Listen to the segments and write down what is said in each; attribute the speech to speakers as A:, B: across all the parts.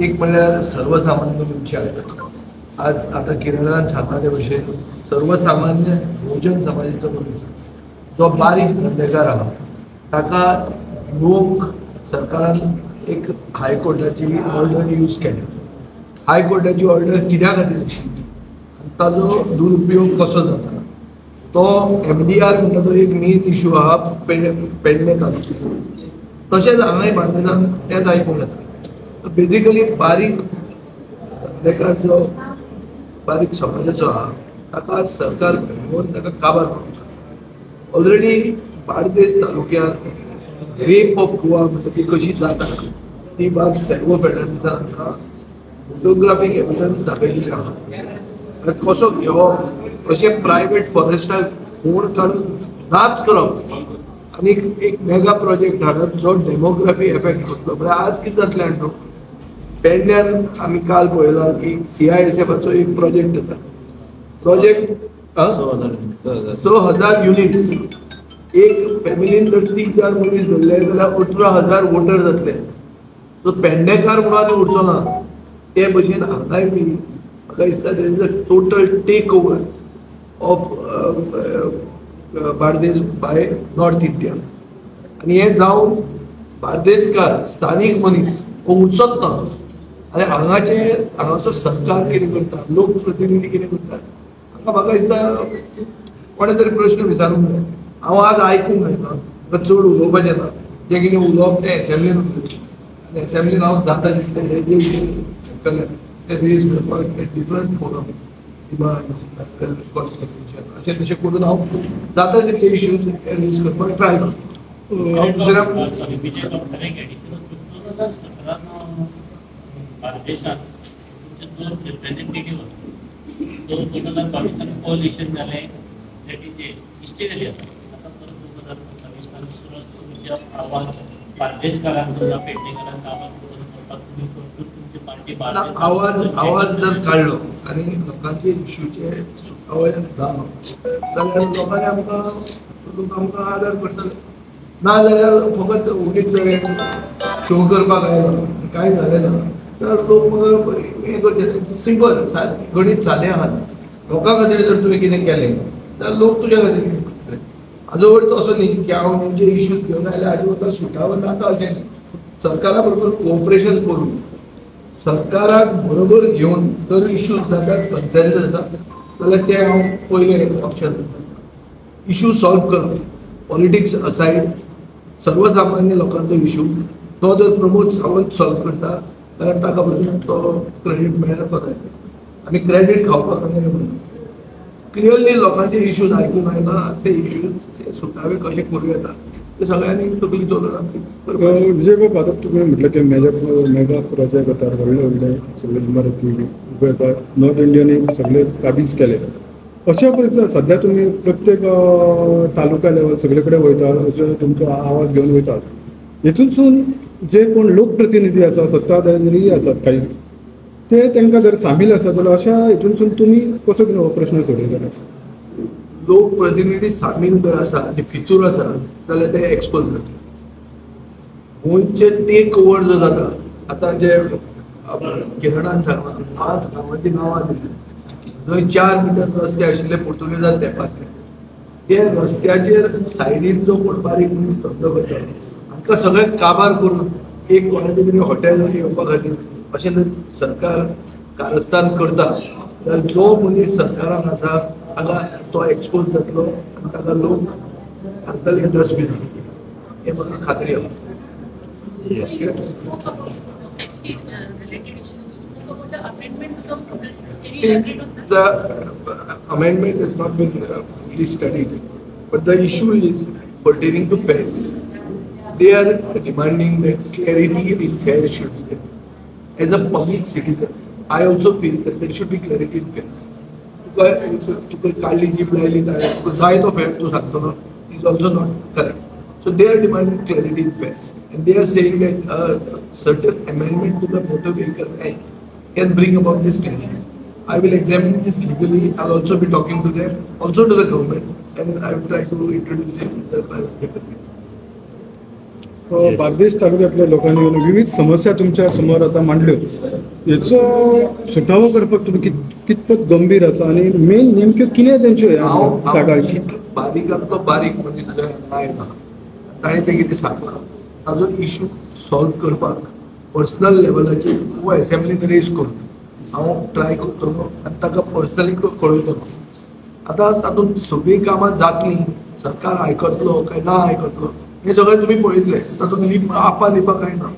A: एक म्हणल्यार सर्वसामान्य विचार. आज आता केरळात सांगता भशेन सर्वसामान्य बहुजन समाजाचो मनीस जो बारीक धंदेकार आहा ताका लोक सरकारान एक हायकोर्टाची ऑर्डर यूज केल्या. हायकोर्टाची ऑर्डर कित्या खातीर आशिल्ली, ताजो दुरुपयोग कसो जाता तो MDR म्हणटा तो एक मेन इश्यू आहा पेडणे तालुक्यात. तशेंच हांगाय बार्देजान तेच आयकूंक येता. बेजिकली बारीक धंदेकार जो बारीक समाजाचो आहा ताका सरकार घेवन ताका काबार करता. ऑलरेडी बार्देस तालुक्यांत रेप ऑफ गोवा म्हणटा ती कशी जाता ती बाब सेल्वो फेर्नांडिसान आमकां फोटोग्राफीक एविडन्स दाखयल्ली आहा. कसो घेवप, कशें प्रायवेट फॉरेस्टाक फोन काडून नाच करप आनी एक मेगा प्रोजेक्ट हाडप जो डेमोग्राफी एफेक्ट करतलो. म्हणजे आज कितें जातलें जाणा, पेडण्यान आमी काल पळयला की CISFचो एक प्रोजेक्ट येता. Project 6,000 units. एक फॅमिलीन जर 30 जाण मनीस धरले जाल्यार 18,000 वोटर जातले. सो पेडणेकार म्हणून आनी उरचो ना. ते भशेन हांगाय बी म्हाका दिसता there is a total take over of Bardez by north India. आनी हें जावन बार्देसकार स्थानीक मनीस हो उठचोच ना. आनी हांगाचो सरकार कितें करता, लोकप्रतिनिधी कितें करता, म्हाका दिसता कोणें तरी प्रश्न विचारूंक जाय. हांव आज आयकूंक जायना, चड उलोवपाचें ना. जें कितें उलोवप तें एसेंब्लीन उलोवचें. एसेंब्लीन हांव जाता दिसलें हे जे ते रेज करपाक डिफरंट फोरम डिमांड कॉन्स्टिट्यूशन अशें तशें करून हांव जाता तितले इश्यूज रेज करपाक ट्राय करता. हांव दुसऱ्या
B: बार्देशांत तुमचे 2 रिप्रेझेंटेटिव्ह टोटल 22 कोलिशन जालें जे हिस्टेरियल आता परत 2027 तुमच्या आवाज बार्देशकारांचो ना पेडणेकारांचो
A: आवाज जर काढलो आणि लोकांचे इश्यूचे सुटावळ्यान जालो जाल्यार लोकांनी आमकां आदार करतले. ना जाल्यार फकत उगीच शो करपाक आयलो कांय जालें ना तर लोक म्हाका हें करचे. सिंपल गणीत सादें आहा. लोकां खातीर जर तुवें कितें केलें जाल्यार लोक तुज्या खातीर कितें करतले. हाजो अर्थ असो न्ही की हांव म्हणजे इश्यूज घेवन आयले हाजे बद्दल सुटावं नाका अशें न्ही. सरकारा बरोबर कोऑपरेशन करून सरकाराक बरोबर घेवन जर इश्यूज जातात कन्सेन्स जाता जाल्यार ते हांव पयलें ऑप्शन इश्यू सॉल्व करप. पॉलिटिक्स असायड सर्वसामान्य लोकांचो इश्यू तो जर प्रमोद सावंत सॉल्व करता जाल्यार ताका पासून तो क्रेडीट मेळ्ळा जाय. आनी क्रेडीट खावपाक क्लियरली लोकांचे इश्यूज आयकूंक आयना. ते इश्यूज सुटावे कशे करूं येता ते सगळ्यांनी तकली चलोवन
C: विजय बाब आता तुम्ही म्हटलं की मेगा प्रोजेक्ट जातात व्हडले सगळे इमारती उबे नॉर्थ इंडियानी सगळे काबीज केले. अशा परिस्थितीत सध्या तुम्ही प्रत्येक तालुका लेवल सगळे कडेन वयतात, अशें तुमचो आवाज घेवन वयतात. हेतूनसून जे कोण लोकप्रतिनिधी आसा सत्ताधारी आसात काही ते तांकां जर सामील आसा जाल्यार अशा हेतूनसून तुमी कसो कितें हो प्रश्न सोडयतले.
A: लोकप्रतिनिधी सामील जर आसा आनी फितूर आसा जाल्यार ते एक्सपोज जाता. गोंयचे टेक ओवर जो जाता आतां जे किरणान सांगला 5 गांवांची नांवां दिली जंय 4 मीटर रस्ते आशिल्ले पोर्तुगेजान तेंपातले. ते रस्त्याचेर सायडीन जो कोण बारीक मनीस धंदो करता हांकां सगळ्यांक काबार करून एक कोणाचे तरी हॉटेल येवपा खातीर अशें जर सरकार कारस्थान करता जाल्यार जो मनीस सरकारान आसा ताका तो एक्सपोज जातलो आनी ताका लोक घालतले डस्टबीन. हे म्हाका खात्री आसा. The amendment has not been fully studied, but the issue is pertaining to fares. They are demanding that clarity in fares should be there. As a public citizen, I also feel that there should be clarity in fares. तुका काढली jeep लायली तुका जाय तो फेर तूं सांगतलो is also not correct. So they are demanding clarity in fares, and they are saying that a certain amendment to the Motor Vehicles Act can bring about this clarity. I will examine this legally. I will also be talking to them, also to the government, and I will try to introduce it in the private paper.
B: Yes.
C: Bardez तालुक्यातल्या लोकांनी येवन विविध समस्या तुमच्या समोर आता मांडल्यो. हेचो सुटावो करपाक तुम्ही कितपत गंभीर आसा आणि मेन नेमक्यो कितें तेंच्यो
A: हांव
C: कागाळची
A: बारीकांतलो बारीक मनीस जो आयला ताणें तें कितें सांगलां ताजो इशू सॉल्व करपाक पर्सनल लेवलाचेर वो असेंब्लीन रेज करून हांव ट्राय करतलो आनी ताका पर्सनली कळयतलो. आतां तातूंत सगळीं कामां जातलीं, सरकार आयकतलो काय ना आयकतलो हें सगळें तुमी पळयतले. तातूंत आपा लिपा कांय ना,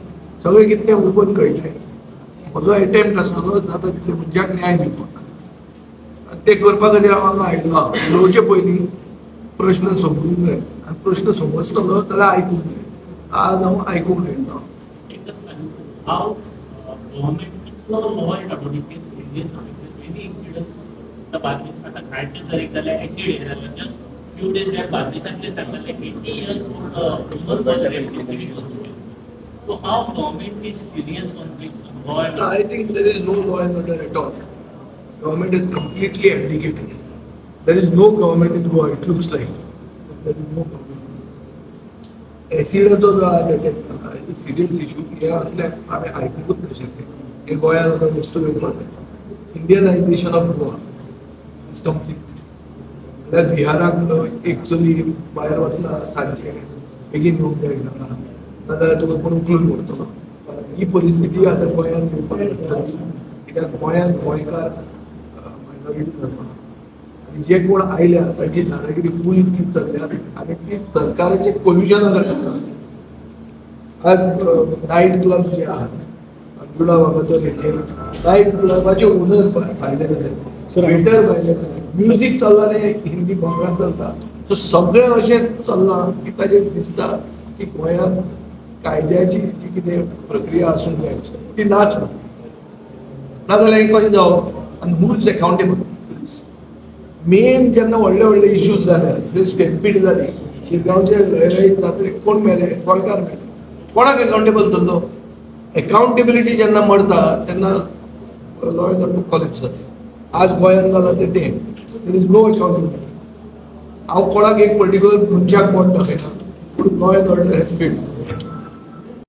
A: सगळें कितें तें ओपन कळटलें. म्हजो एटेम्प्ट आसतलो जाता तितले मनशाक न्याय दिवपाक. ते करपा खातीर हांव हांगा आयिल्लो. उलोवचे पयलीं प्रश्न समजूंक जाय आनी प्रश्न समजतलो जाल्यार आयकूंक जाय. आज हांव आयकूंक आयिल्लो.
B: How government कितलो lower authority serious many incidents the बातमी आता कालच्या तारीख जाल्या ऍसिड झालं जस्ट फ्यू डेज बॅक बातमीसांतले सांगताले 80 years old woman was raped. So how government is serious on this?
A: I think there is no law and order at all. Government is completely abdicated. There is no government in Goa. It looks like there is no government. एसिडाचो जो आहे serious issue हे असल्यार हांवें आयकूंकूच नाशिल्लें. हे गोंयांत आतां वस्तू येवपाक इंडियनायझेशन ऑफ गोवा इज कंप्लीट. जाल्यार बिहाराक एक चली भायर वतना सांजचें बेगीन येवंक जायना नाजाल्यार तुका कोण उखलून व्हरतलो. ही परिस्थिती आतां गोंयांत येवपाक लागल्या. कित्याक गोंयांत गोंयकार मायनॉरिटी जाता आनी जे कोण आयल्या तांची दादागिरी फूल चल्ल्या आनी ती सरकाराचे कोल्युजन करता. आज नायट क्लब जे आहात अंजुला वागातोर हेचेर नायट क्लबाचे ओनर भायले जाले, वेटर भायले जाले, म्युजीक चल्ला रे हिंदी गोंयांत चलता. सो सगळें अशें चल्लां की ताजेर दिसता की गोंयांत कायद्याची जी कितें प्रक्रिया आसूंक जाय ती नाच नाजाल्यार हें कशें जावप आनी हू इज अकाउंटेबल. मेन जेन्ना व्हडले व्हडले इश्यूज जाले, स्टेटपीड जाली, शिरगांवचे लयराईत जात्रेक कोण मेले? गोंयकार मेले. कोणाक अकाउंटेबल धरलो? अकाउंटेबिलिटी जेन्ना मरता तेन्ना लॉ एंड ऑर्डर कॉलेप्स जाता. आज गोंयांत जालां तें देर इज नो अकाउंटेबिलिटी. हांव कोणाक एक पर्टिक्युलर मनशाक बोट दाखयना पूण law end order has failed.